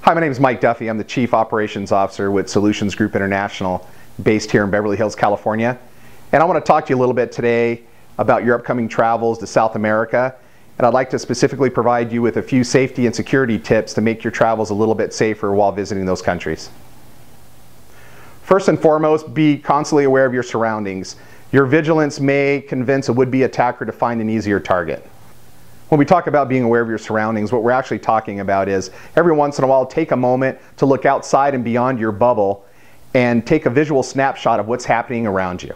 Hi, my name is Mike Duffy. I'm the Chief Operations Officer with Solutions Group International, based here in Beverly Hills, California. And I want to talk to you a little bit today about your upcoming travels to South America. And I'd like to specifically provide you with a few safety and security tips to make your travels a little bit safer while visiting those countries. First and foremost, be constantly aware of your surroundings. Your vigilance may convince a would-be attacker to find an easier target. When we talk about being aware of your surroundings, what we're actually talking about is every once in a while take a moment to look outside and beyond your bubble and take a visual snapshot of what's happening around you.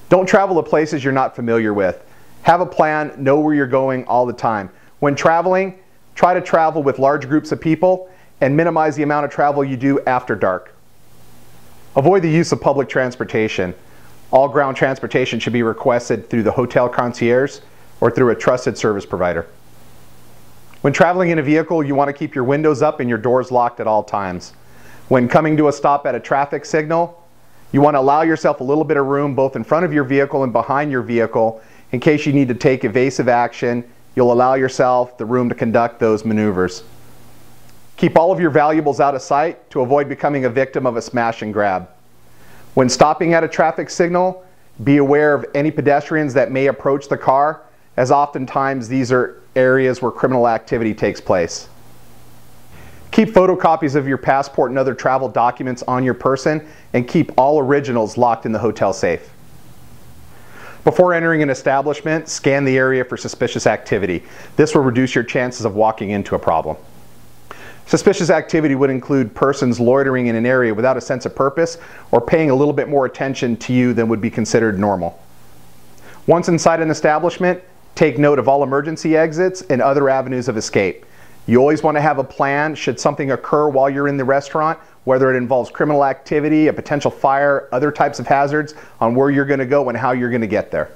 Don't travel to places you're not familiar with. Have a plan, know where you're going all the time. When traveling, try to travel with large groups of people and minimize the amount of travel you do after dark. Avoid the use of public transportation. All ground transportation should be requested through the hotel concierge or through a trusted service provider. When traveling in a vehicle, you want to keep your windows up and your doors locked at all times. When coming to a stop at a traffic signal, you want to allow yourself a little bit of room both in front of your vehicle and behind your vehicle in case you need to take evasive action. You'll allow yourself the room to conduct those maneuvers. Keep all of your valuables out of sight to avoid becoming a victim of a smash and grab. When stopping at a traffic signal, be aware of any pedestrians that may approach the car, as oftentimes these are areas where criminal activity takes place. Keep photocopies of your passport and other travel documents on your person, and keep all originals locked in the hotel safe. Before entering an establishment, scan the area for suspicious activity. This will reduce your chances of walking into a problem. Suspicious activity would include persons loitering in an area without a sense of purpose or paying a little bit more attention to you than would be considered normal. Once inside an establishment, take note of all emergency exits and other avenues of escape. You always want to have a plan should something occur while you're in the restaurant, whether it involves criminal activity, a potential fire, other types of hazards, on where you're going to go and how you're going to get there.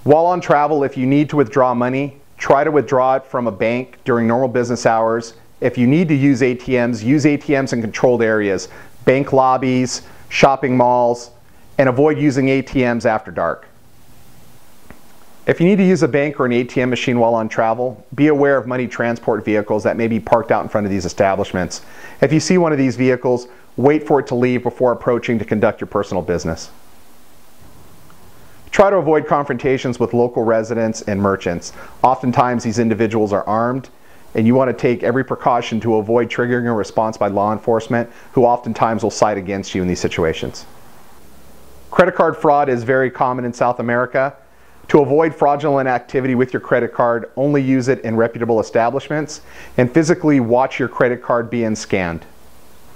While on travel, if you need to withdraw money, try to withdraw it from a bank during normal business hours. If you need to use ATMs in controlled areas, bank lobbies, shopping malls, and avoid using ATMs after dark. If you need to use a bank or an ATM machine while on travel, be aware of money transport vehicles that may be parked out in front of these establishments. If you see one of these vehicles, wait for it to leave before approaching to conduct your personal business. Try to avoid confrontations with local residents and merchants. Oftentimes these individuals are armed, and you want to take every precaution to avoid triggering a response by law enforcement, who oftentimes will side against you in these situations. Credit card fraud is very common in South America. To avoid fraudulent activity with your credit card, only use it in reputable establishments and physically watch your credit card being scanned.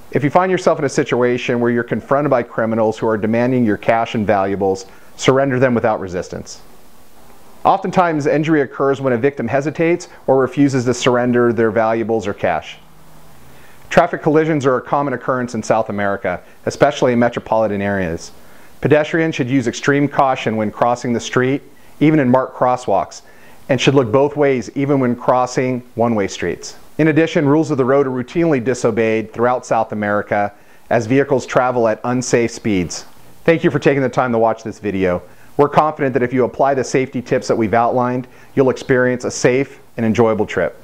If you find yourself in a situation where you're confronted by criminals who are demanding your cash and valuables, surrender them without resistance. Oftentimes, injury occurs when a victim hesitates or refuses to surrender their valuables or cash. Traffic collisions are a common occurrence in South America, especially in metropolitan areas. Pedestrians should use extreme caution when crossing the street, even in marked crosswalks, and should look both ways even when crossing one-way streets. In addition, rules of the road are routinely disobeyed throughout South America as vehicles travel at unsafe speeds. Thank you for taking the time to watch this video. We're confident that if you apply the safety tips that we've outlined, you'll experience a safe and enjoyable trip.